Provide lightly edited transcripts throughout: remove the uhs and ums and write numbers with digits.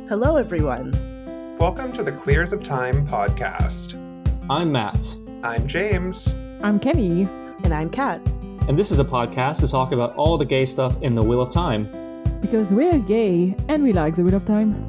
Hello, everyone. Welcome to the Queers of Time podcast. I'm Matt. I'm James. I'm Camille. And I'm Kat. And this is a podcast to talk about all the gay stuff in the Wheel of Time. Because we're gay and we like the Wheel of Time.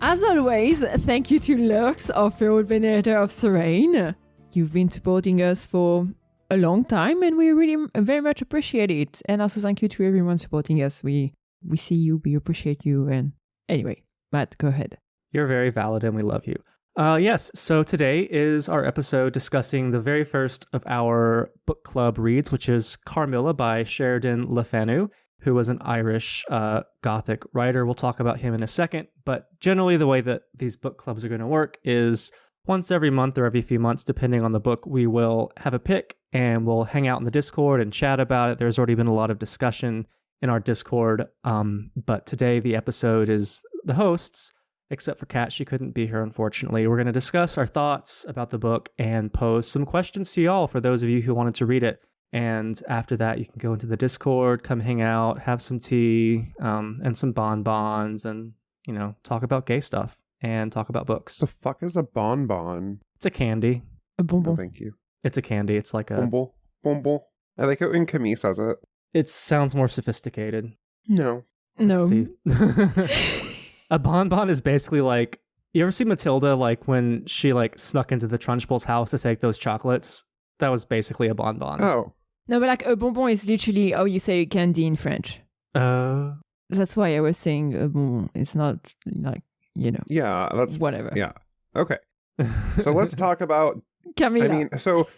As always, thank you to Lurks, our Feral Venerator of Serene. You've been supporting us for a long time and we really very much appreciate it. And also thank you to everyone supporting us. We see you, we appreciate you. And anyway, Matt, go ahead. You're very valid and we love you. Yes, so today is our episode discussing the very first of our book club reads, which is Carmilla by Sheridan Le Fanu, who was an Irish Gothic writer. We'll talk about him in a second, but generally the way that these book clubs are going to work is once every month or every few months, depending on the book, we will have a pick and we'll hang out in the Discord and chat about it. There's already been a lot of discussion in our Discord, but today the episode is the hosts, except for Kat. She couldn't be here, unfortunately. We're going to discuss our thoughts about the book and pose some questions to y'all for those of you who wanted to read it. And after that, you can go into the Discord, come hang out, have some tea, and some bonbons, and, you know, talk about gay stuff and talk about books. The fuck is a bonbon? It's a candy. A bonbon. Oh, thank you. It's a candy. It's like a... Bonbon. Bonbon. I like it when Camille says it. It sounds more sophisticated. No. No. Let's see. A bonbon is basically like... You ever see Matilda, like, when she, like, snuck into the Trunchbull's house to take those chocolates? That was basically a bonbon. Oh. No, but like a bonbon is literally how you say candy in French. That's why I was saying a bonbon. It's not like, you know. Yeah, that's... Whatever. Yeah. Okay. So let's talk about... Camilla. So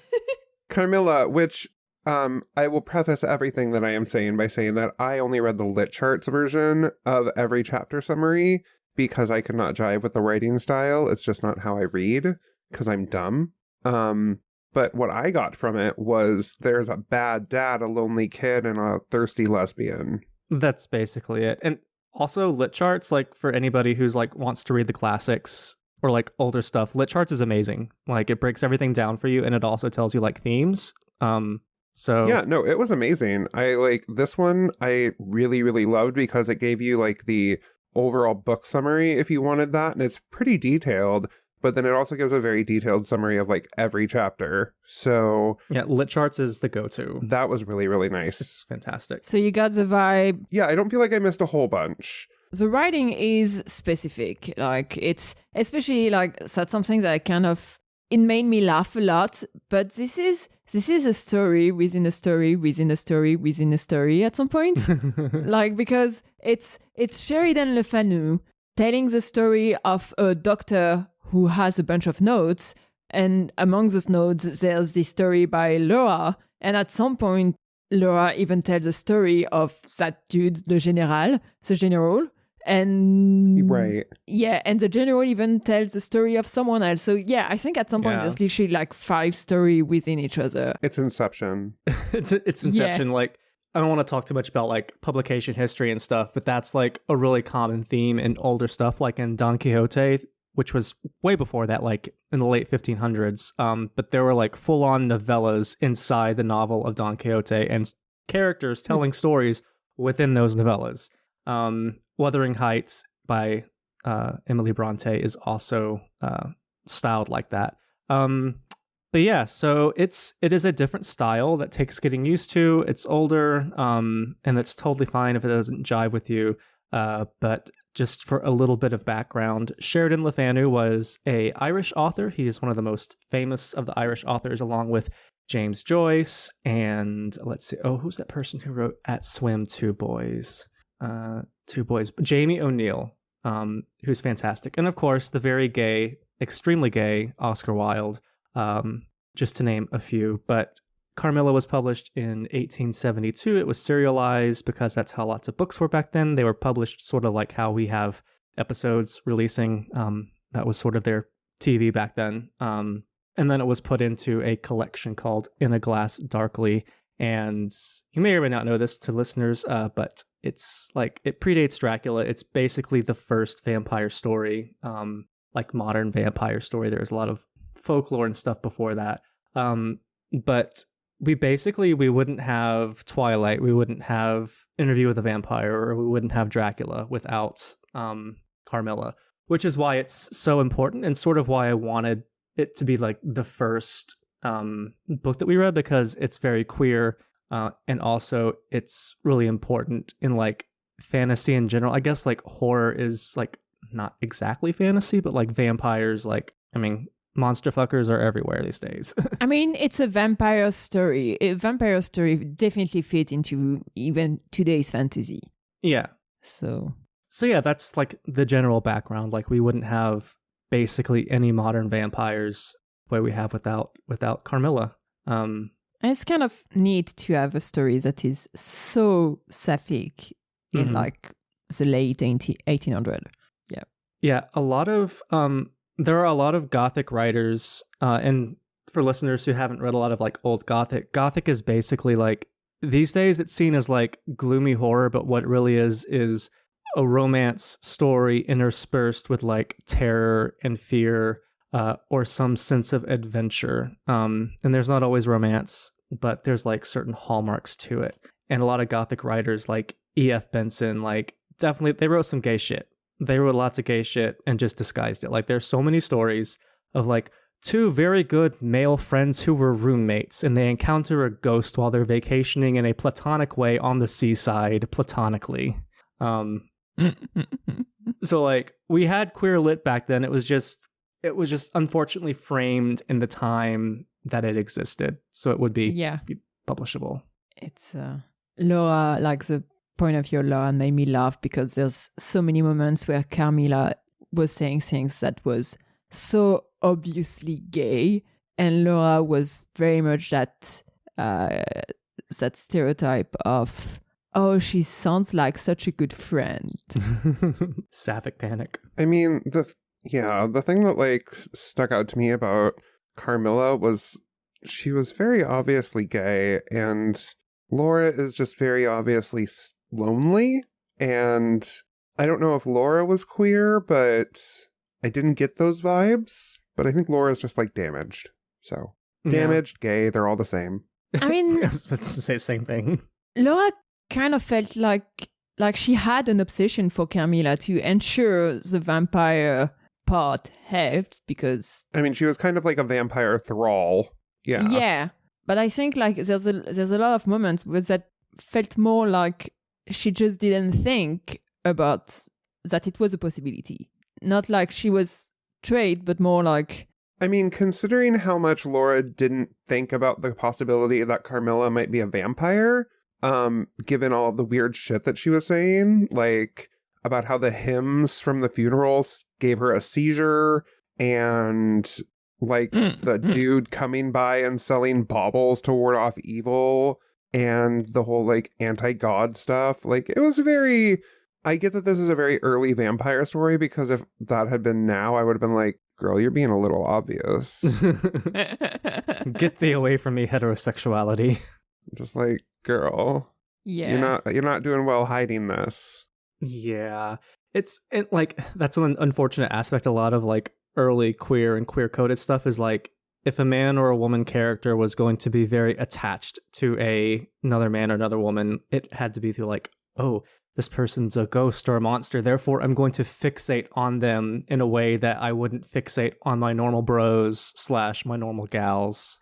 Carmilla, which I will preface everything that I am saying by saying that I only read the Lit Charts version of every chapter summary because I could not jive with the writing style. It's just not how I read because I'm dumb. But what I got from it was there's a bad dad, a lonely kid, and a thirsty lesbian. That's basically it. And also Lit Charts, like for anybody who's like wants to read the classics or like older stuff, Lit Charts is amazing. Like it breaks everything down for you and it also tells you like themes. So yeah, no, it was amazing. I like this one I really, really loved because it gave you like the overall book summary if you wanted that. And it's pretty detailed. But then it also gives a very detailed summary of like every chapter. So yeah, Lit Charts is the go-to. That was really, really nice. It's fantastic. So you got the vibe. Yeah, I don't feel like I missed a whole bunch. The writing is specific. Like it's especially like that's something that I kind of it made me laugh a lot. But this is a story within a story within a story within a story at some point. Like because it's Sheridan Le Fanu telling the story of a doctor who has a bunch of notes, and among those notes, there's this story by Laura, and at some point, Laura even tells a story of that dude, the general, and... Right. Yeah, and the general even tells the story of someone else. So yeah, I think at some point, there's literally like 5 stories within each other. It's Inception. It's Inception, like... I don't want to talk too much about like publication history and stuff, but that's like a really common theme in older stuff, like in Don Quixote, which was way before that, like in the late 1500s. But there were like full-on novellas inside the novel of Don Quixote and characters telling stories within those novellas. Wuthering Heights by Emily Bronte is also styled like that. But yeah, so it is a different style that takes getting used to. It's older, and it's totally fine if it doesn't jive with you. But just for a little bit of background, Sheridan Le Fanu was an Irish author. He is one of the most famous of the Irish authors, along with James Joyce and let's see, who's that person who wrote At Swim Two Boys? Jamie O'Neill, who's fantastic, and of course the very gay, extremely gay Oscar Wilde. Just to name a few, but Carmilla was published in 1872. It was serialized because that's how lots of books were back then. They were published sort of like how we have episodes releasing. That was sort of their TV back then. And then it was put into a collection called In a Glass Darkly And you may or may not know this to listeners, but it's like it predates Dracula. It's basically the first vampire story, like modern vampire story. There's a lot of folklore and stuff before that. But we wouldn't have Twilight, we wouldn't have Interview with a Vampire, or we wouldn't have Dracula without Carmilla, which is why it's so important and sort of why I wanted it to be like the first book that we read, because it's very queer, and also it's really important in like fantasy in general. I guess like horror is like not exactly fantasy, but like vampires, like, I mean, monster fuckers are everywhere these days. I mean, it's a vampire story. A vampire story definitely fit into even today's fantasy. Yeah. So yeah, that's like the general background. Like we wouldn't have basically any modern vampires the way we have without Carmilla. And it's kind of neat to have a story that is so sapphic in like the late 1800s. Yeah. Yeah, a lot of there are a lot of Gothic writers, and for listeners who haven't read a lot of like old Gothic is basically like, these days it's seen as like gloomy horror, but what it really is a romance story interspersed with like terror and fear, or some sense of adventure. And there's not always romance, but there's like certain hallmarks to it. And a lot of Gothic writers like E.F. Benson, like definitely they wrote some gay shit. They wrote lots of gay shit and just disguised it. Like there's so many stories of like two very good male friends who were roommates and they encounter a ghost while they're vacationing in a platonic way on the seaside, platonically. So like we had queer lit back then. It was just unfortunately framed in the time that it existed. So it would be publishable. It's Laura, like the point of view of Laura made me laugh because there's so many moments where Carmilla was saying things that was so obviously gay, and Laura was very much that stereotype of, oh, she sounds like such a good friend. Sapphic panic. I mean, the thing that like stuck out to me about Carmilla was she was very obviously gay, and Laura is just very obviously lonely. And I don't know if Laura was queer, but I didn't get those vibes. But I think Laura's just like damaged. So damaged, gay, they're all the same. I mean, I was about to say the same thing. Laura kind of felt like she had an obsession for Camilla to ensure the vampire part helped, because I mean, she was kind of like a vampire thrall. Yeah. But I think like there's a lot of moments where that felt more like she just didn't think about that it was a possibility. Not like she was straight, but more like... I mean, considering how much Laura didn't think about the possibility that Carmilla might be a vampire, given all of the weird shit that she was saying, like about how the hymns from the funerals gave her a seizure, and like the dude coming by and selling baubles to ward off evil, and the whole like anti-god stuff. Like it was very... I get that this is a very early vampire story, because if that had been now, I would have been like, girl, you're being a little obvious. Get thee away from me, heterosexuality. Just like, girl, you're not doing well hiding this. Yeah, it's like that's an unfortunate aspect. A lot of like early queer and queer coded stuff is like, if a man or a woman character was going to be very attached to another man or another woman, it had to be through like, oh, this person's a ghost or a monster, therefore I'm going to fixate on them in a way that I wouldn't fixate on my normal bros / my normal gals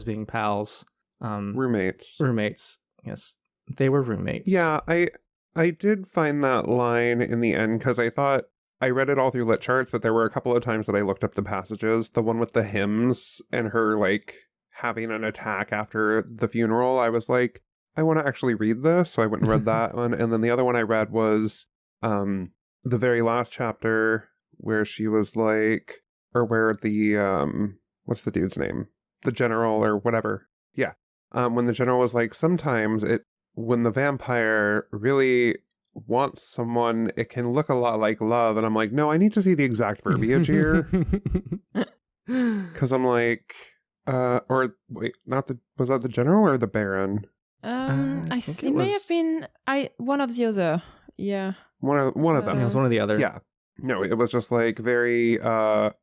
being pals. Roommates. Yes, they were roommates. Yeah, I did find that line in the end, because I thought I read it all through lit charts, but there were a couple of times that I looked up the passages. The one with the hymns and her like having an attack after the funeral, I was like, I want to actually read this, so I went and read that one. And then the other one I read was the very last chapter, where she was like, or where the what's the dude's name? The general or whatever. Yeah. When the general was like, sometimes when the vampire really wants someone, it can look a lot like love. And I'm like, no, I need to see the exact verbiage here. Because I'm like, or wait, was that the general or the baron? I think it may was- have been one of the other. Yeah. One of them. Yeah, it was one or the other. Yeah. No, it was just like very or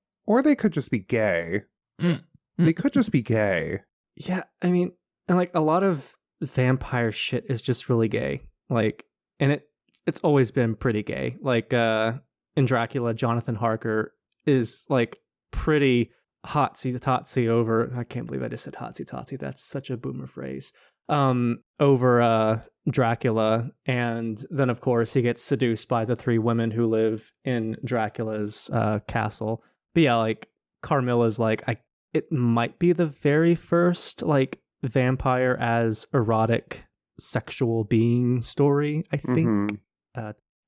they could just be gay. They could just be gay. Yeah, I mean, and like a lot of vampire shit is just really gay. Like, and it's always been pretty gay. Like in Dracula, Jonathan Harker is like pretty hotsy-totsy over. I can't believe I just said hotsy-totsy. That's such a boomer phrase. Over Dracula, and then of course he gets seduced by the three women who live in Dracula's castle. But yeah, like Carmilla's like it might be the very first like vampire as erotic sexual being story, I think.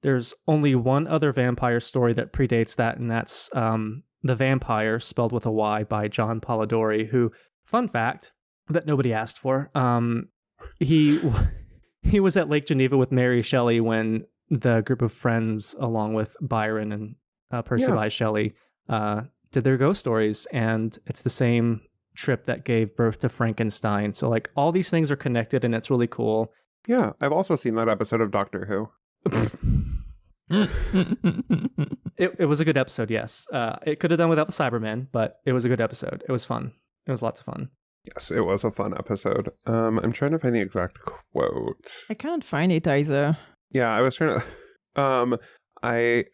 There's only one other vampire story that predates that, and that's The Vampire, spelled with a Y, by John Polidori, who, fun fact that nobody asked for, he was at Lake Geneva with Mary Shelley when the group of friends, along with Byron and Percy Bysshe Shelley, did their ghost stories, and it's the same trip that gave birth to Frankenstein. So like all these things are connected, and it's really cool. Yeah, I've also seen that episode of Doctor Who. It was a good episode, yes. It could have done without the Cybermen, but it was a good episode. It was fun. It was lots of fun. Yes, it was a fun episode. I'm trying to find the exact quote. I can't find it either. Yeah, I was trying to I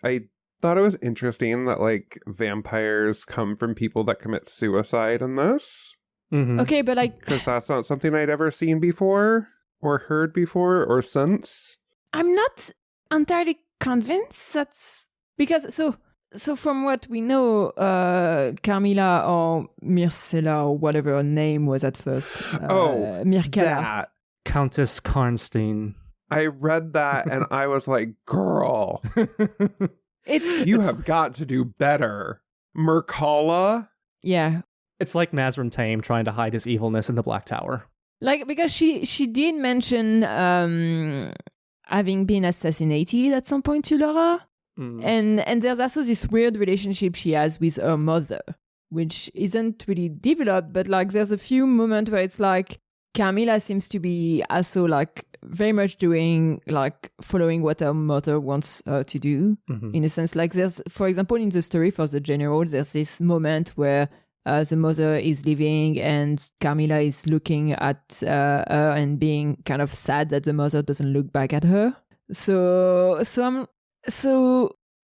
thought it was interesting that like vampires come from people that commit suicide in this. Mm-hmm. Okay, but like Because that's not something I'd ever seen before or heard before or since. I'm not entirely convinced that's because so from what we know, Carmilla or Myrcella or whatever her name was at first. Mircalla. That. Countess Karnstein. I read that and I was like, girl, you have got to do better. Mircalla? Yeah. It's like Mazrim Taim trying to hide his evilness in the Black Tower. Like, because she did mention having been assassinated at some point to Laura. And there's also this weird relationship she has with her mother, which isn't really developed, but like there's a few moments where it's like Camilla seems to be also like very much doing like following what her mother wants her to do, in a sense. Like there's, for example, in the story for the general, there's this moment where the mother is leaving and Carmilla is looking at her and being kind of sad that the mother doesn't look back at her. So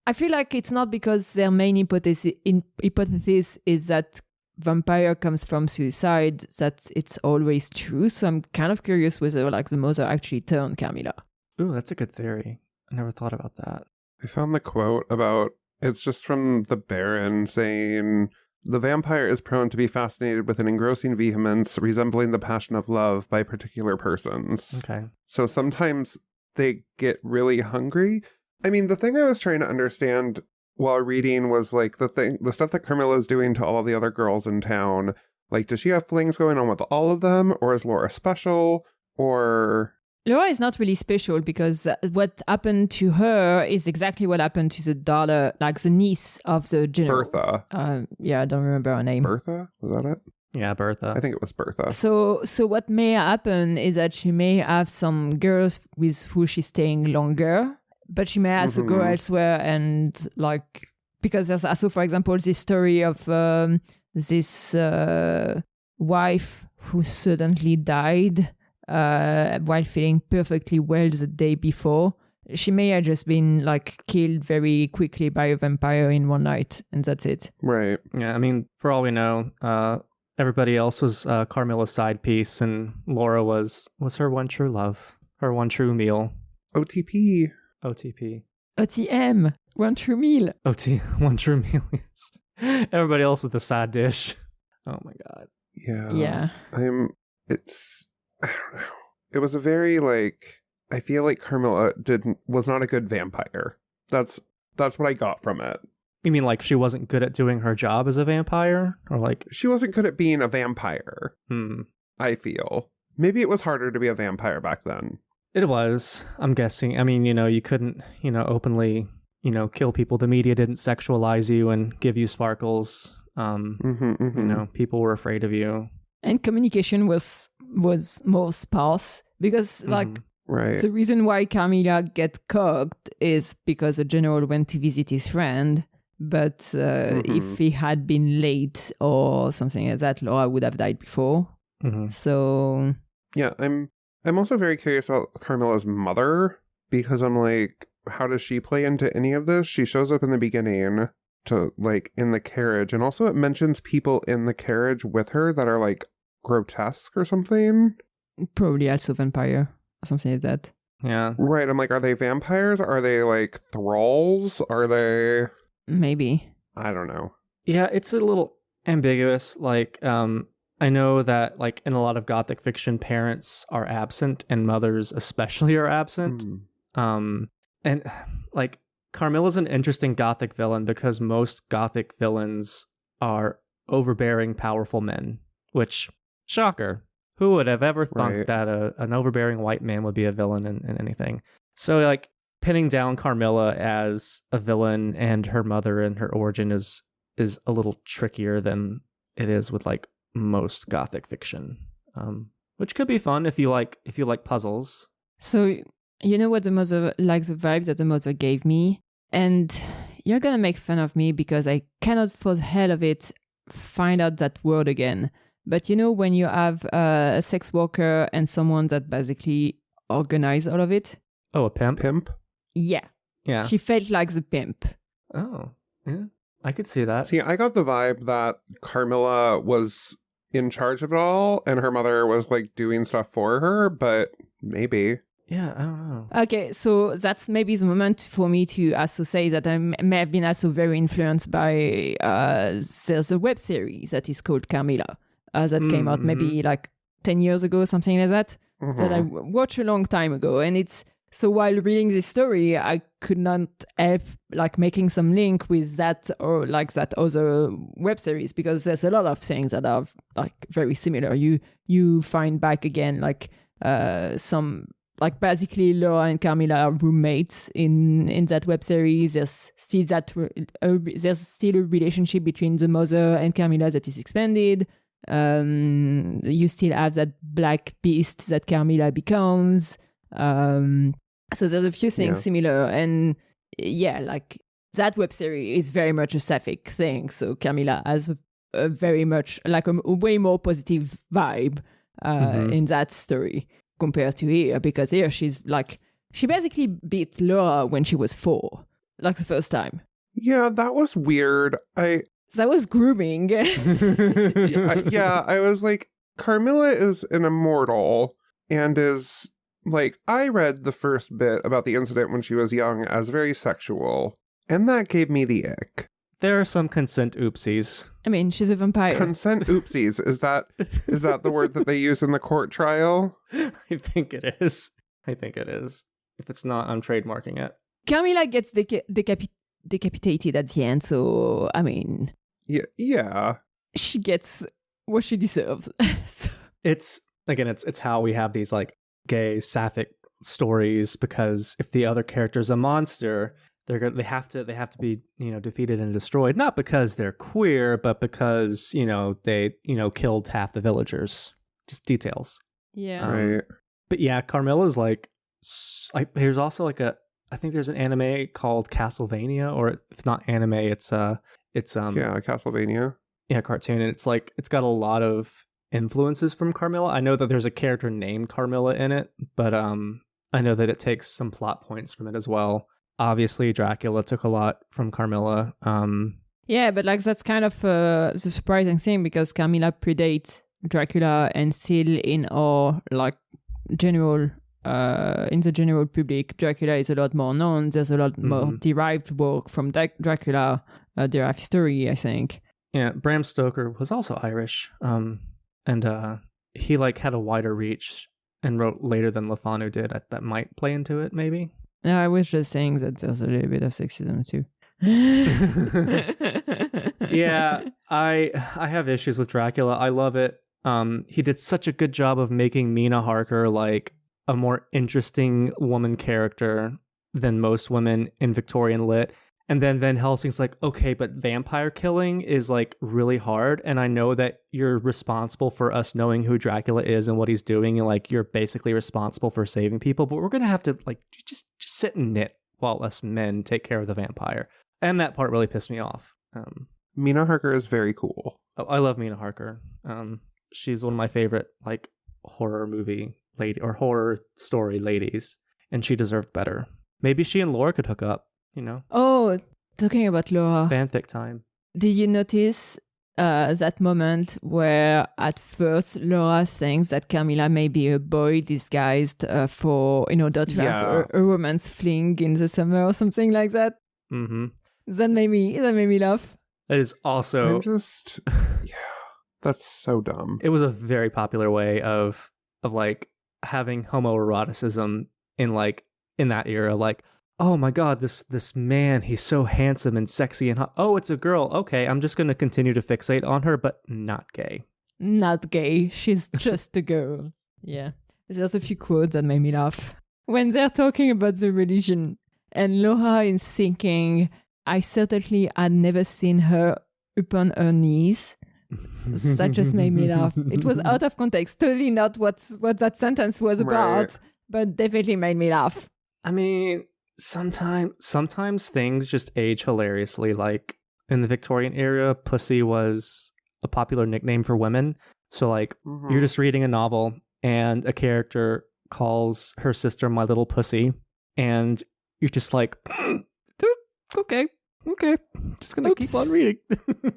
I feel like it's not because their main hypothesis is that vampire comes from suicide that it's always true. So I'm kind of curious whether like the mother actually turned Carmilla. Ooh, that's a good theory. I never thought about that. I found the quote about, it's just from the Baron saying, the vampire is prone to be fascinated with an engrossing vehemence resembling the passion of love by particular persons. Okay. So sometimes they get really hungry. I mean, the thing I was trying to understand while reading was like the stuff that Carmilla is doing to all of the other girls in town. Like, does she have flings going on with all of them? Or is Laura special? Or... Laura is not really special because what happened to her is exactly what happened to the daughter, like the niece of the general. Bertha. Yeah, I don't remember her name. Bertha? Was that it? Yeah, Bertha. I think it was Bertha. So what may happen is that she may have some girls with who she's staying longer, but she may also go elsewhere and like, because there's also, for example, this story of this wife who suddenly died while feeling perfectly well the day before. She may have just been like killed very quickly by a vampire in one night, and that's it. Right. Yeah, I mean, for all we know, everybody else was Carmilla's side piece, and Laura was her one true love, her one true meal. OTP. OTP. OTM. One true meal. One true meal. Yes. Everybody else with the side dish. Oh my god. Yeah. Yeah. I don't know. It was a very like, I feel like Carmilla was not a good vampire. That's what I got from it. You mean like she wasn't good at doing her job as a vampire? Or like... She wasn't good at being a vampire, I feel. Maybe it was harder to be a vampire back then. It was, I'm guessing. I mean, you couldn't, openly, kill people. The media didn't sexualize you and give you sparkles. People were afraid of you. And communication was more sparse Because like Right. the reason why Carmilla get cooked is because the general went to visit his friend. But if he had been late or something like that, Laura would have died before. So yeah, I'm also very curious about Carmilla's mother, because I'm like, how does she play into any of this? She shows up in the beginning to like in the carriage, and also it mentions people in the carriage with her that are like grotesque or something. probably also vampire or something like that. Yeah. Right. I'm like, are they vampires? Are they like thralls? Are they? Maybe. I don't know. Yeah, it's a little ambiguous. Like, I know that like in a lot of Gothic fiction, parents are absent and mothers especially are absent. And like Carmilla's an interesting Gothic villain because most Gothic villains are overbearing, powerful men, which, shocker, who would have ever thought that an overbearing white man would be a villain in anything? So like pinning down Carmilla as a villain and her mother and her origin is a little trickier than it is with like most Gothic fiction, which could be fun if you like puzzles. So you know what the mother like the vibe that the mother gave me, and you're gonna make fun of me because I cannot for the hell of it find out that word again. But you know when you have a sex worker and someone that basically organize all of it. Oh, a pimp. Yeah. She felt like the pimp. Oh, yeah. I could see that. See, I got the vibe that Carmilla was in charge of it all and her mother was like doing stuff for her, but maybe. Yeah, I don't know. Okay, so that's maybe the moment for me to also say that I may have been also very influenced by there's a web series that is called Carmilla that came out maybe like 10 years ago, something like that, that I watched a long time ago. And it's so while reading this story, I could not help like making some link with that or like that other web series, because there's a lot of things that are like very similar. You find back again like some like basically Laura and Carmilla are roommates in that web series. There's still there's still a relationship between the mother and Carmilla that is expanded. You still have that black beast that Carmilla becomes. So there's a few things similar, and yeah, like that web series is very much a sapphic thing. So Carmilla has a very much like a way more positive vibe in that story compared to here, because here she's like, she basically beat Laura when she was 4, like the first time. Yeah, that was weird. That was grooming. Yeah, I was like, Carmilla is an immortal and is like, I read the first bit about the incident when she was young as very sexual, and that gave me the ick. There are some consent oopsies. I mean, she's a vampire. Consent oopsies. Is that the word that they use in the court trial? I think it is. If it's not, I'm trademarking it. Carmilla gets decapitated at the end, so I mean, yeah, she gets what she deserves. So. It's how we have these like gay sapphic stories, because if the other character's a monster, they have to be, you know, defeated and destroyed, not because they're queer, but because, you know, they, you know, killed half the villagers. Just details. Yeah. Right. But yeah, Carmilla's like there's also like I think there's an anime called Castlevania, or if not anime, it's Castlevania. Yeah, cartoon, and it's like it's got a lot of influences from Carmilla. I know that there's a character named Carmilla in it, but I know that it takes some plot points from it as well. Obviously, Dracula took a lot from Carmilla. Yeah, but like that's kind of the surprising thing, because Carmilla predates Dracula, and still in our like general in the general public, Dracula is a lot more known. There's a lot more derived work from Dracula, derived story, I think. Yeah, Bram Stoker was also Irish, and he like had a wider reach and wrote later than Le Fanu did. That might play into it, maybe. No, I was just saying that there's a little bit of sexism too. Yeah, I have issues with Dracula. I love it. He did such a good job of making Mina Harker like a more interesting woman character than most women in Victorian lit. And then Van Helsing's like, okay, but vampire killing is like really hard. And I know that you're responsible for us knowing who Dracula is and what he's doing. And like, you're basically responsible for saving people. But we're going to have to like just sit and knit while us men take care of the vampire. And that part really pissed me off. Mina Harker is very cool. I love Mina Harker. She's one of my favorite like horror movie lady or horror story ladies. And she deserved better. Maybe she and Laura could hook up. You know? Oh, talking about Laura. Fanfic time. Did you notice that moment where at first Laura thinks that Carmilla may be a boy disguised for, in order to have a romance fling in the summer or something like that? Mm-hmm. That made me laugh. That is also... I'm just... yeah, that's so dumb. It was a very popular way of like having homoeroticism in that era, like, oh my god, this man, he's so handsome and sexy and hot. Oh, it's a girl. Okay, I'm just going to continue to fixate on her, but not gay. Not gay. She's just a girl. Yeah. There's a few quotes that made me laugh. When they're talking about the religion and Laura is thinking, I certainly had never seen her upon her knees. That just made me laugh. It was out of context. Totally not what that sentence was about, but definitely made me laugh. I mean... Sometimes things just age hilariously. Like in the Victorian era, pussy was a popular nickname for women. So like you're just reading a novel and a character calls her sister my little pussy, and you're just like, okay, just gonna keep on reading.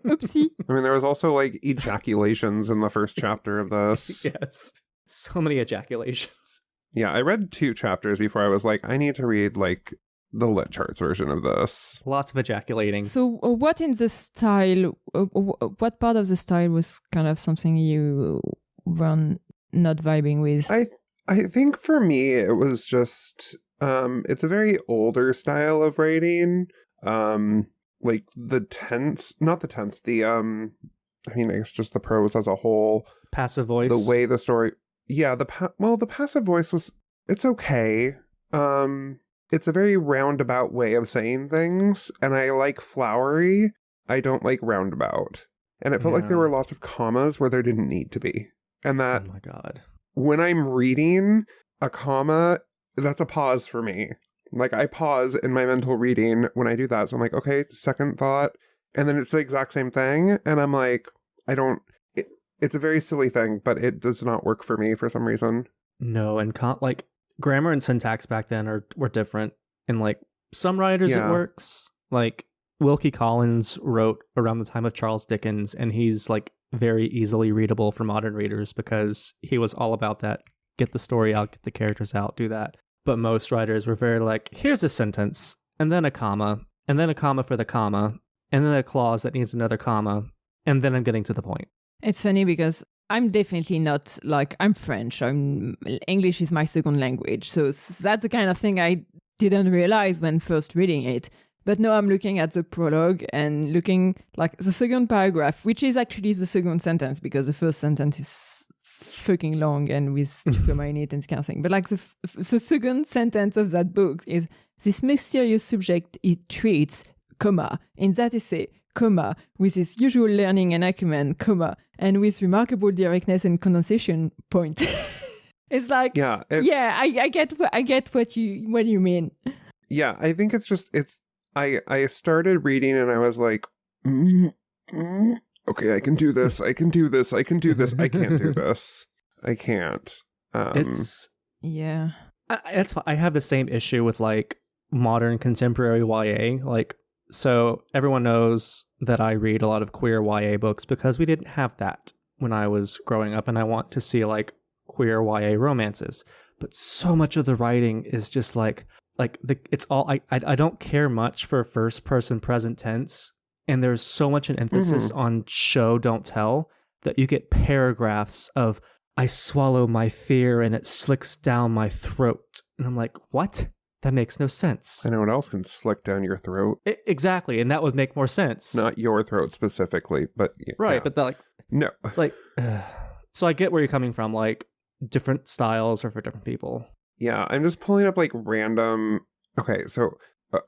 Oopsie. I mean, there was also like ejaculations in the first chapter of this. Yes, so many ejaculations. Yeah, I read 2 chapters before I was like, I need to read like the lit charts version of this. Lots of ejaculating. So what in the style, what part of the style was kind of something you were not vibing with? I think for me, it was just, it's a very older style of writing. Like the tense, not the tense, I mean, I guess just the prose as a whole. Passive voice. The way the story... Yeah, the passive voice was, it's okay. It's a very roundabout way of saying things, and I like flowery. I don't like roundabout. And it felt like there were lots of commas where there didn't need to be. And that, oh my god, when I'm reading a comma, that's a pause for me. Like, I pause in my mental reading when I do that. So I'm like, okay, second thought. And then it's the exact same thing. And I'm like, it's a very silly thing, but it does not work for me for some reason. No, and like grammar and syntax back then were different. And like some writers it works. Like Wilkie Collins wrote around the time of Charles Dickens, and he's like very easily readable for modern readers because he was all about that. Get the story out, get the characters out, do that. But most writers were very like, here's a sentence, and then a comma, and then a comma for the comma, and then a clause that needs another comma, and then I'm getting to the point. It's funny because I'm definitely not like, I'm French. English is my second language. So that's the kind of thing I didn't realize when first reading it. But now I'm looking at the prologue and looking like the second paragraph, which is actually the second sentence because the first sentence is fucking long and with Tupama in it and this kind of thing. But like the second sentence of that book is, this mysterious subject it treats, comma, in that essay, comma, with his usual learning and acumen, comma, and with remarkable directness and condensation, point. It's like, I get what you mean. Yeah, I think it's just, I started reading and I was like, okay, I can do this, I can do this, I can do this, I can't do this. I can't. I have the same issue with like modern contemporary YA. Like, so everyone knows that I read a lot of queer YA books because we didn't have that when I was growing up, and I want to see like queer YA romances. But so much of the writing is just it's all I don't care much for first person present tense, and there's so much an emphasis on show don't tell that you get paragraphs of I swallow my fear and it slicks down my throat, and I'm like, what? That makes no sense. I know what else can slick down your throat. Exactly, and that would make more sense. Not your throat specifically, but right. But no, it's like so I get where you're coming from. Like different styles are for different people. Yeah, I'm just pulling up like random. Okay, so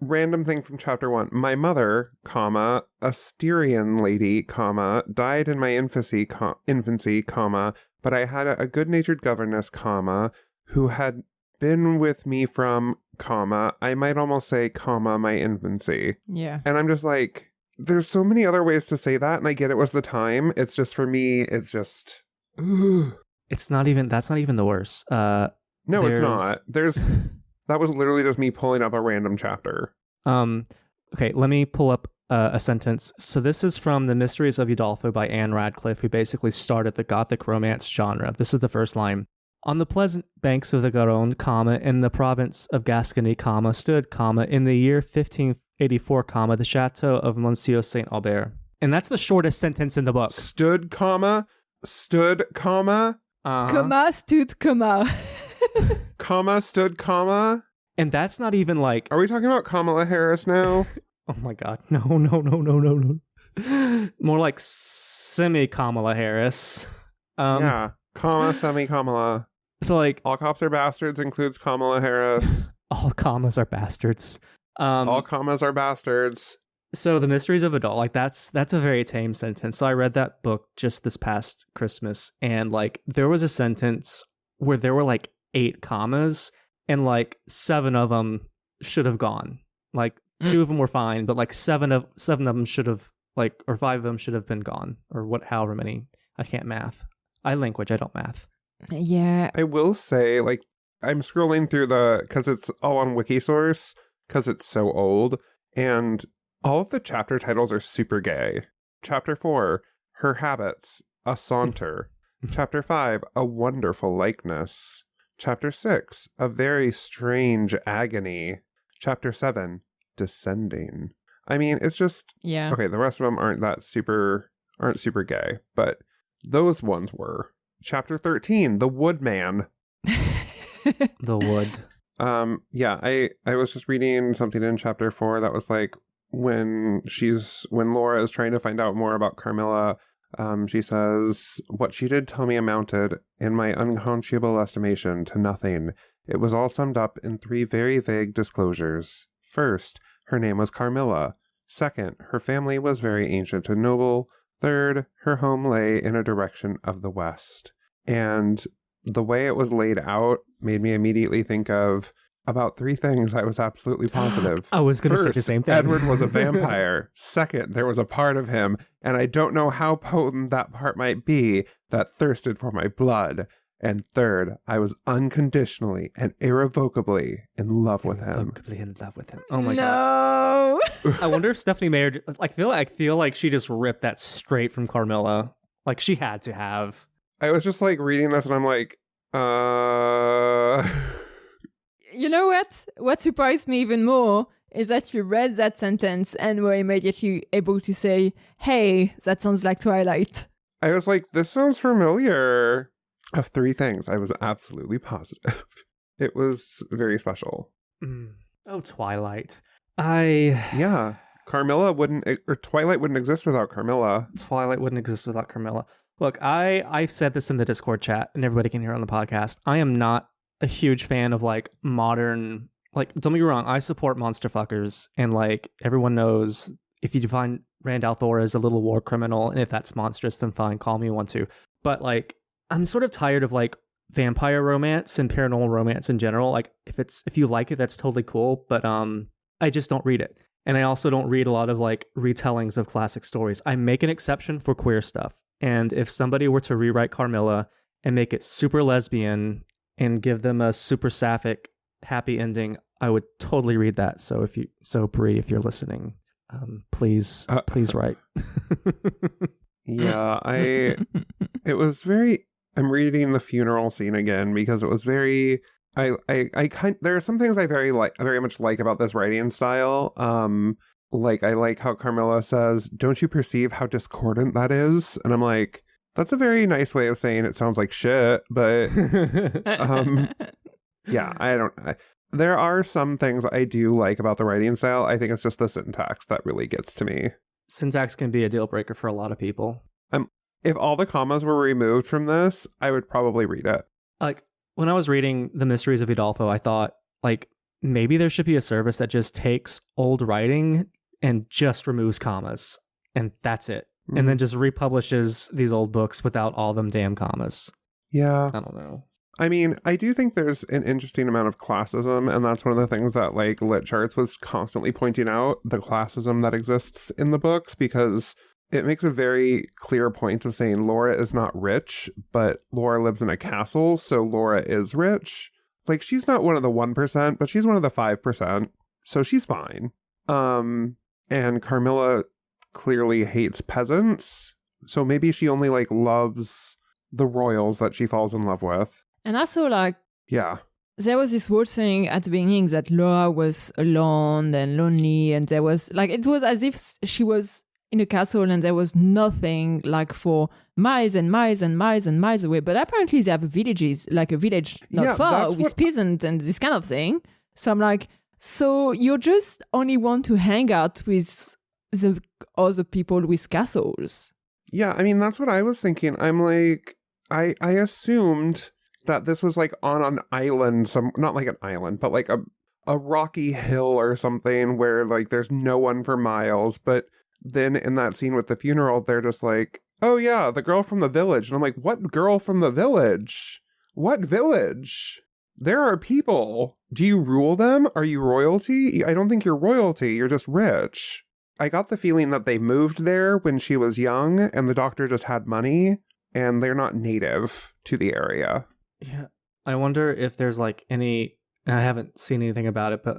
random thing from chapter 1. My mother, comma, a Styrian lady, comma, died in my infancy, comma, but I had a good-natured governess, comma, who had been with me from, comma, I might almost say, comma, my infancy. Yeah. And I'm just like, there's so many other ways to say that, and I get it was the time. It's just, for me, it's just, ugh. That's not even the worst. No, it's not. That was literally just me pulling up a random chapter. Okay, let me pull up a sentence. So this is from The Mysteries of Udolpho by Anne Radcliffe, who basically started the Gothic romance genre. This is the first line. On the pleasant banks of the Garonne, comma, in the province of Gascony, comma, stood, comma, in the year 1584, comma, the chateau of Monsieur Saint Aubert. And that's the shortest sentence in the book. Stood, comma. Comma, stood, comma. Comma, stood, comma. And that's not even like... Are we talking about Kamala Harris now? Oh my god. No. More like semi-Kamala Harris. Yeah. Comma, semi-Kamala. So like... All cops are bastards includes Kamala Harris. All commas are bastards. All commas are bastards. So The Mysteries of Adult, like that's a very tame sentence. So I read that book just this past Christmas, and like there was a sentence where there were like 8 commas, and like 7 of them should have gone. Like 2 of them were fine, but like 7 of them should have, like, or 5 of them should have been gone, or however many. I can't math. I language, I don't math. Yeah. I will say, like, I'm scrolling through because it's all on Wikisource, because it's so old, and all of the chapter titles are super gay. Chapter 4, Her Habits, A Saunter. Chapter 5, A Wonderful Likeness. Chapter 6, A Very Strange Agony. Chapter 7, Descending. I mean, it's just... Yeah. Okay, the rest of them aren't super gay, but those ones were. Chapter 13, The Woodman. The wood. Yeah, I was just reading something in chapter 4 that was like, when Laura is trying to find out more about Carmilla, she says, what she did tell me amounted, in my unconscionable estimation, to nothing. It was all summed up in 3 very vague disclosures. First, her name was Carmilla. Second, her family was very ancient and noble. Third, her home lay in a direction of the west. And the way it was laid out made me immediately think of about 3 things I was absolutely positive. I was going to say the same thing. Edward was a vampire. Second, there was a part of him, and I don't know how potent that part might be, that thirsted for my blood. And third, I was unconditionally and irrevocably in love with him. Irrevocably in love with him. Oh my god. No. I wonder if Stephanie Meyer, I feel like she just ripped that straight from Carmilla. Like she had to have. I was just like reading this and I'm like, You know what? What surprised me even more is that you read that sentence and were immediately able to say, hey, that sounds like Twilight. I was like, this sounds familiar. Of 3 things, I was absolutely positive. It was very special. Oh, Twilight. Yeah, Carmilla Twilight wouldn't exist without Carmilla. Twilight wouldn't exist without Carmilla. Look, I've said this in the Discord chat, and everybody can hear on the podcast. I am not a huge fan of like modern, like, don't get me wrong, I support monster fuckers, and like everyone knows if you define Rand al'Thor as a little war criminal, and if that's monstrous, then fine, call me one too. But like, I'm sort of tired of like vampire romance and paranormal romance in general. Like if you like it, that's totally cool, but I just don't read it. And I also don't read a lot of like retellings of classic stories. I make an exception for queer stuff. And if somebody were to rewrite Carmilla and make it super lesbian and give them a super sapphic happy ending, I would totally read that. So Brie, if you're listening, please write. Yeah, it was very, I'm reading the funeral scene again because it was very, there are some things I very much like about this writing style. Like I like how Carmilla says, don't you perceive how discordant that is? And I'm like, that's a very nice way of saying it sounds like shit, but yeah, there are some things I do like about the writing style. I think it's just the syntax that really gets to me. Syntax can be a deal breaker for a lot of people. If all the commas were removed from this, I would probably read it. Like when I was reading The Mysteries of Udolpho, I thought like maybe there should be a service that just takes old writing and just removes commas, and that's it. And then just republishes these old books without all them damn commas. Yeah. I don't know. I mean, I do think there's an interesting amount of classism, and that's one of the things that, like, Lit Charts was constantly pointing out, the classism that exists in the books, because it makes a very clear point of saying Laura is not rich, but Laura lives in a castle, so Laura is rich. Like, she's not one of the 1%, but she's one of the 5%, so she's fine. And Carmilla clearly hates peasants, so maybe she only, like, loves the royals that she falls in love with. And also, like, Yeah. there was this whole thing at the beginning that Laura was alone and lonely, and there was, like, it was as if she was in a castle and there was nothing, like, for miles and miles and miles and miles away. But apparently they have villages, like a village not far with peasants and this kind of thing. So I'm like, so you just only want to hang out with the other people with castles. Yeah, I mean, that's what I was thinking. I'm like, I assumed that this was like on an island, not like an island, but like a rocky hill or something where like there's no one for miles. But then in that scene with the funeral, they're just like, oh yeah, the girl from the village. And I'm like, what girl from the village? What village? There are people. Do you rule them? Are you royalty? I don't think you're royalty. You're just rich. I got the feeling that they moved there when she was young and the doctor just had money and they're not native to the area. Yeah. I wonder if there's like any, I haven't seen anything about it, but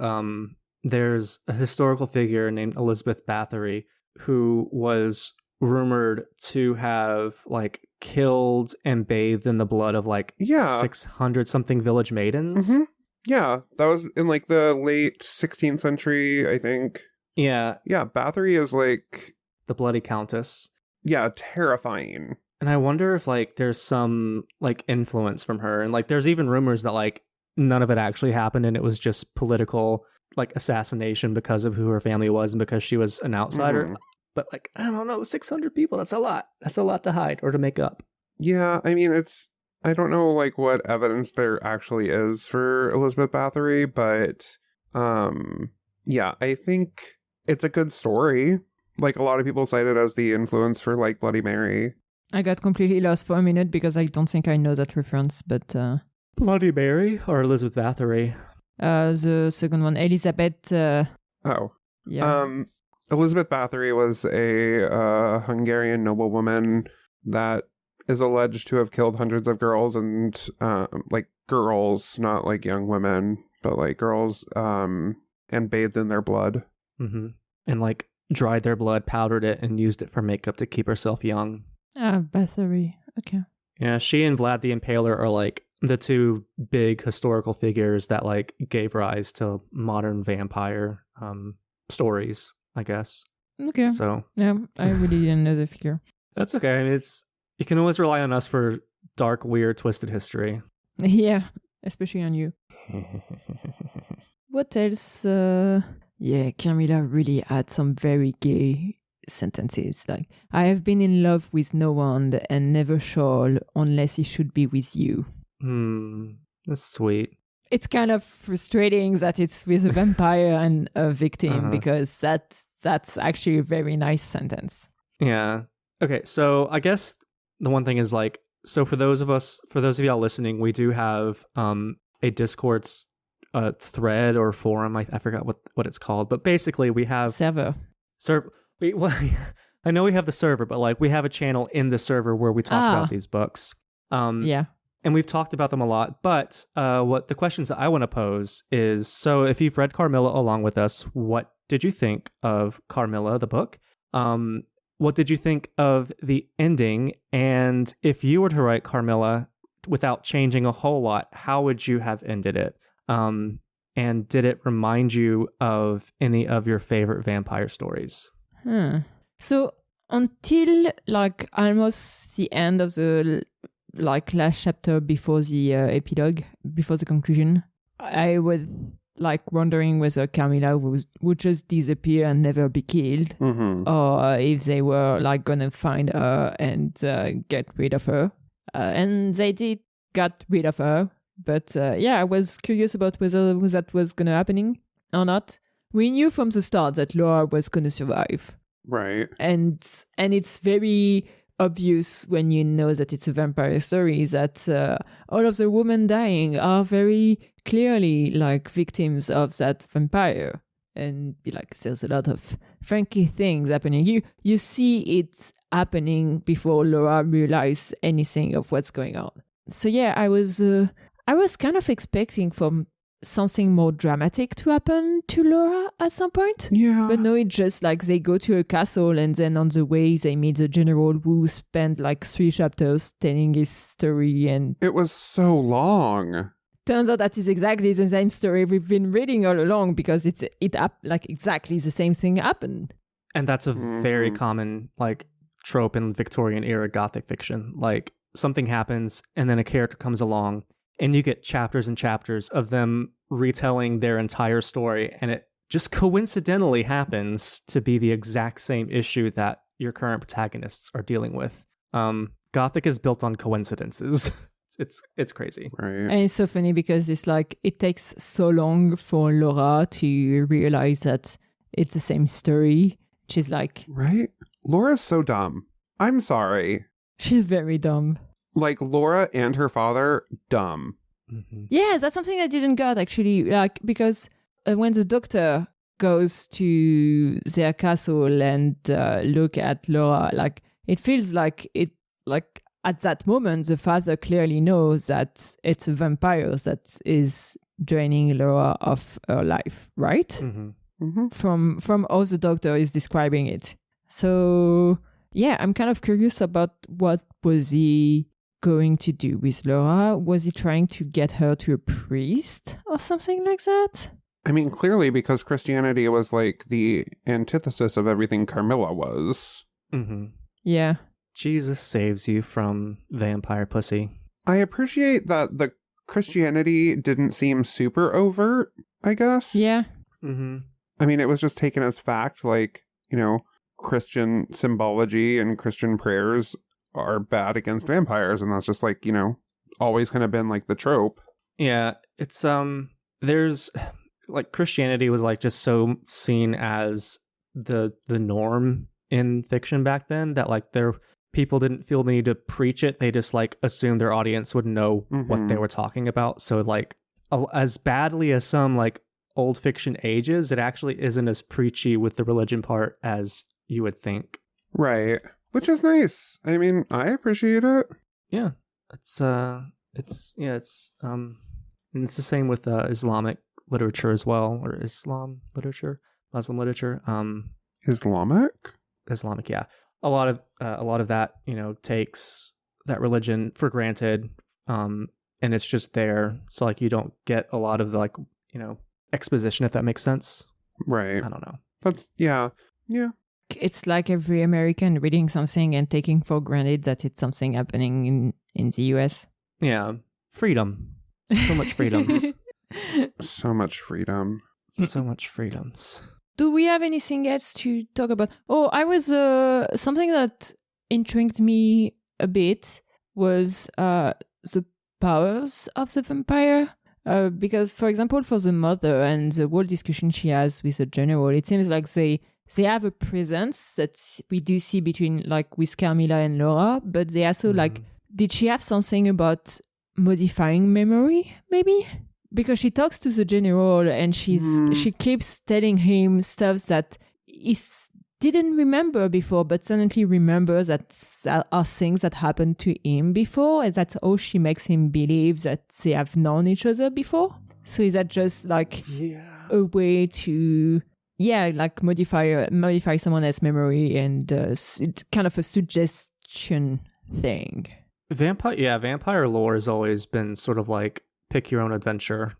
there's a historical figure named Elizabeth Bathory who was rumored to have like killed and bathed in the blood of like 600 something village maidens. Mm-hmm. Yeah, that was in like the late 16th century, I think. Yeah. Yeah, Bathory is like... the Bloody Countess. Yeah, terrifying. And I wonder if like there's some like influence from her. And like there's even rumors that like none of it actually happened and it was just political like assassination because of who her family was and because she was an outsider. Mm. But like, I don't know, 600 people, that's a lot. That's a lot to hide or to make up. Yeah, I mean, I don't know like what evidence there actually is for Elizabeth Bathory, but yeah, I think it's a good story. Like, a lot of people cite it as the influence for, like, Bloody Mary. I got completely lost for a minute because I don't think I know that reference, but... Bloody Mary or Elizabeth Bathory? The second one, Elizabeth... Oh. Yeah. Elizabeth Bathory was a Hungarian noblewoman that is alleged to have killed hundreds of girls and, like, girls, not, like, young women, but, like, girls, and bathed in their blood. Mm-hmm. And, like, dried their blood, powdered it, and used it for makeup to keep herself young. Bathory. Okay. Yeah, she and Vlad the Impaler are like the two big historical figures that like gave rise to modern vampire stories, I guess. Okay. So yeah, I really didn't know the figure. That's okay. I mean, you can always rely on us for dark, weird, twisted history. Yeah, especially on you. What else? Yeah, Camilla really had some very gay sentences. Like, I have been in love with no one and never shall unless it should be with you. That's sweet. It's kind of frustrating that it's with a vampire and a victim because that's actually a very nice sentence. Yeah. Okay, so I guess the one thing is like, so for those of y'all listening, we do have a Discord's thread or forum. I forgot what it's called, but basically we have server. I know we have the server, but like we have a channel in the server where we talk about these books. Yeah. And we've talked about them a lot, but what the questions that I want to pose is, so if you've read Carmilla along with us, what did you think of Carmilla, the book? What did you think of the ending? And if you were to write Carmilla without changing a whole lot, how would you have ended it? And did it remind you of any of your favorite vampire stories? So until like almost the end of the like last chapter before the epilogue, before the conclusion, I was like wondering whether Carmilla would just disappear and never be killed, or if they were like gonna find her and get rid of her. And they did get rid of her. But I was curious about whether that was going to happening or not. We knew from the start that Laura was going to survive. Right. And it's very obvious when you know that it's a vampire story that all of the women dying are very clearly like victims of that vampire. And like there's a lot of funky things happening. You see it happening before Laura realizes anything of what's going on. So yeah, I was kind of expecting from something more dramatic to happen to Laura at some point. Yeah. But no, it's just like they go to a castle and then on the way they meet the general who spent like 3 chapters telling his story, and It was so long. turns out that is exactly the same story we've been reading all along, because it like exactly the same thing happened. And that's a very common like trope in Victorian era Gothic fiction. Like something happens and then a character comes along and you get chapters and chapters of them retelling their entire story, and it just coincidentally happens to be the exact same issue that your current protagonists are dealing with. Gothic is built on coincidences. It's crazy. Right. And it's so funny because it's like it takes so long for Laura to realize that it's the same story. She's like, Right? Laura's so dumb. I'm sorry. she's very dumb. Like, Laura and her father, dumb. Mm-hmm. Yeah, that's something I didn't get actually, like because when the doctor goes to their castle and look at Laura, like it feels like at that moment the father clearly knows that it's a vampire that is draining Laura of her life, right? Mm-hmm. Mm-hmm. From how the doctor is describing it. So yeah, I'm kind of curious about what was he going to do with Laura. Was he trying to get her to a priest or something like that? I mean, clearly, because Christianity was like the antithesis of everything Carmilla was. Mm-hmm. Yeah. Jesus saves you from vampire pussy. I appreciate that the Christianity didn't seem super overt, I guess. Yeah. Mm-hmm. I mean, it was just taken as fact, like, you know, Christian symbology and Christian prayers are bad against vampires, and that's just like, you know, always kind of been like the trope. Yeah, it's there's like Christianity was like just so seen as the norm in fiction back then that like people didn't feel the need to preach it. They just like assumed their audience would know what they were talking about. So like as badly as some like old fiction ages, it actually isn't as preachy with the religion part as you would think. Right. Which is nice. I mean, I appreciate it. Yeah. And it's the same with Islamic literature as well, or Muslim literature. Islamic, yeah. A lot of that, you know, takes that religion for granted, and it's just there. So like you don't get a lot of the like, you know, exposition, if that makes sense. Right. I don't know. That's, yeah. It's like every American reading something and taking for granted that it's something happening in the US. Yeah. Freedom. So much freedoms. So much freedom. So much freedoms. Do we have anything else to talk about? Oh, I was something that intrigued me a bit was the powers of the vampire. Because, for example, for the mother and the whole discussion she has with the general, it seems like they have a presence that we do see between, like, with Carmilla and Laura, but they also, like, did she have something about modifying memory, maybe? Because she talks to the general and she keeps telling him stuff that he didn't remember before, but suddenly remembers that are things that happened to him before, and that's how she makes him believe that they have known each other before. So is that just like a way to like modify someone else's memory, and it's kind of a suggestion thing? Vampire lore has always been sort of like pick your own adventure.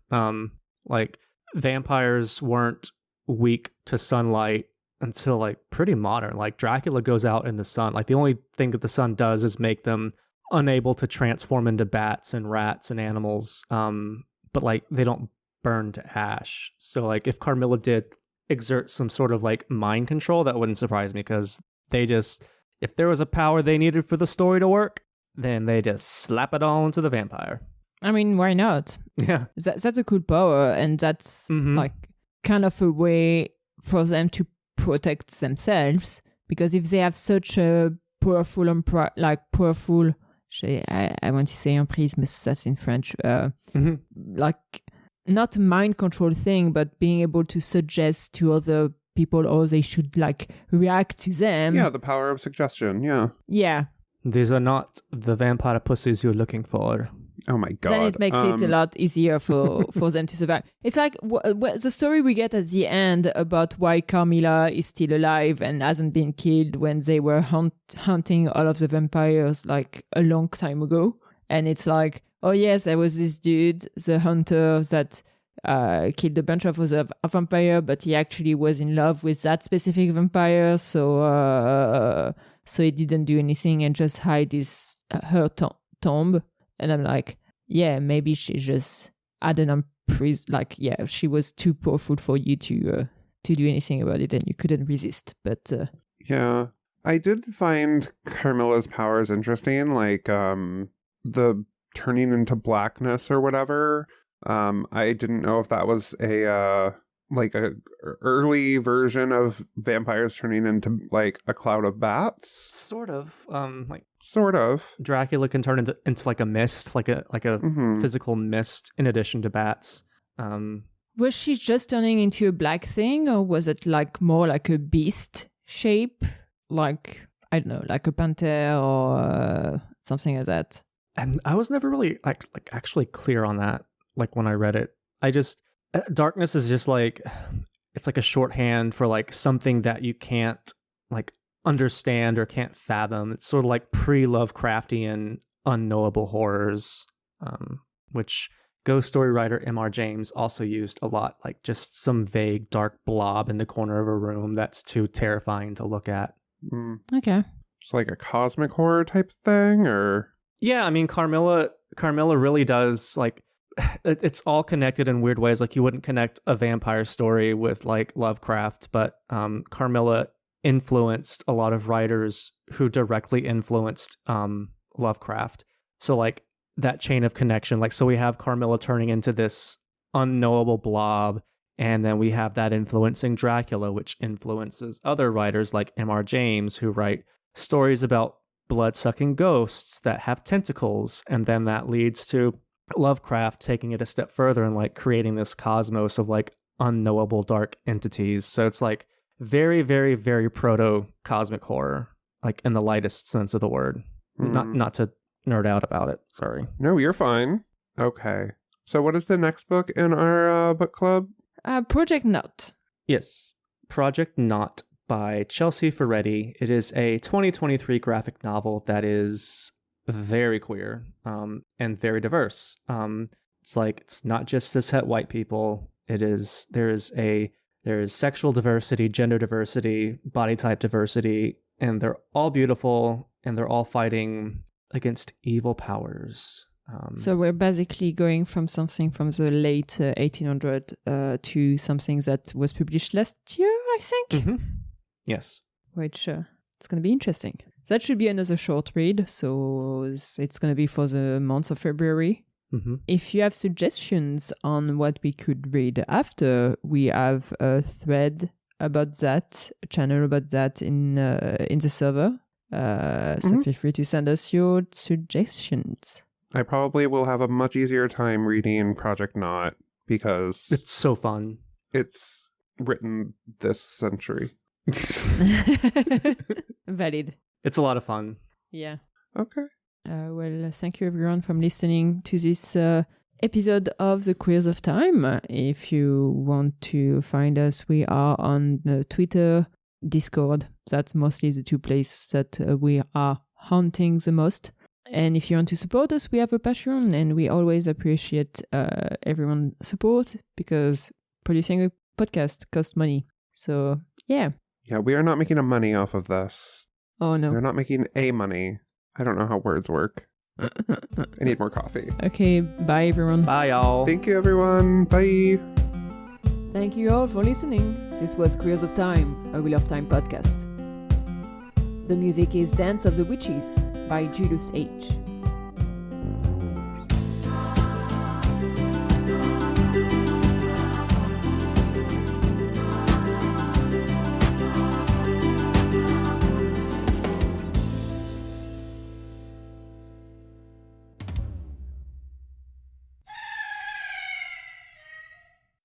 Like vampires weren't weak to sunlight until like pretty modern. Like Dracula goes out in the sun. Like the only thing that the sun does is make them unable to transform into bats and rats and animals. But like they don't burn to ash. So like if Carmilla did exert some sort of like mind control, that wouldn't surprise me, because they just, if there was a power they needed for the story to work, then they just slap it on to the vampire. I mean, why not? Yeah. That's a cool power, and that's like kind of a way for them to protect themselves, because if they have such a powerful I want to say emprise, but that's in French, like not a mind control thing, but being able to suggest to other people how they should like react to them. Yeah, the power of suggestion. Yeah. These are not the vampire pussies you're looking for. Oh my god. Then it makes it a lot easier for them to survive. It's like the story we get at the end about why Carmilla is still alive and hasn't been killed when they were hunting all of the vampires like a long time ago. And it's like, oh yes, there was this dude, the hunter, that killed a bunch of other vampire, but he actually was in love with that specific vampire, so he didn't do anything and just hide her tomb. And I'm like, yeah, maybe she just had an she was too powerful for you to do anything about it, and you couldn't resist. But yeah, I did find Carmilla's powers interesting, like the turning into blackness or whatever. I didn't know if that was a early version of vampires turning into like a cloud of bats. Sort of. Sort of. Dracula can turn into like a mist, like a physical mist in addition to bats. Was she just turning into a black thing, or was it like more like a beast shape? Like, I don't know, like a panther or something like that. And I was never really like actually clear on that. Like when I read it, darkness is just like, it's like a shorthand for like something that you can't like understand or can't fathom. It's sort of like pre-Lovecraftian unknowable horrors, which ghost story writer M.R. James also used a lot, like just some vague dark blob in the corner of a room that's too terrifying to look at. Okay. It's like a cosmic horror type thing, or? Yeah, I mean, Carmilla really does, like, it's all connected in weird ways. Like, you wouldn't connect a vampire story with like Lovecraft, but Carmilla influenced a lot of writers who directly influenced Lovecraft. So like that chain of connection, like, so we have Carmilla turning into this unknowable blob, and then we have that influencing Dracula, which influences other writers like M.R. James, who write stories about blood-sucking ghosts that have tentacles, and then that leads to Lovecraft taking it a step further and like creating this cosmos of like unknowable dark entities. So it's like very, very, very proto-cosmic horror, like in the lightest sense of the word. Not to nerd out about it, sorry. No, you're fine. Okay. So what is the next book in our book club? Project Not. Yes. Project Not by Chelsea Ferretti. It is a 2023 graphic novel that is very queer and very diverse. It's like, it's not just cishet white people. There's sexual diversity, gender diversity, body type diversity, and they're all beautiful, and they're all fighting against evil powers. So we're basically going from something from the late 1800 to something that was published last year, I think. Mm-hmm. Yes. Which it's going to be interesting. That should be another short read, so it's going to be for the month of February. Mm-hmm. If you have suggestions on what we could read after, we have a thread about that, a channel about that in the server. So feel free to send us your suggestions. I probably will have a much easier time reading Project Not because it's so fun. It's written this century. Valid. It's a lot of fun. Yeah. Okay. Well, thank you everyone for listening to this episode of The Queers of Time. If you want to find us, we are on Twitter, Discord. That's mostly the two places that we are hunting the most. And if you want to support us, we have a Patreon, and we always appreciate everyone's support because producing a podcast costs money. So, yeah. Yeah, we are not making a money off of this. Oh, no. We're not making a money. I don't know how words work. I need more coffee. Okay, bye everyone. Bye, y'all. Thank you, everyone. Bye. Thank you all for listening. This was Queers of Time, a Wheel of Time podcast. The music is Dance of the Witches by Julius H.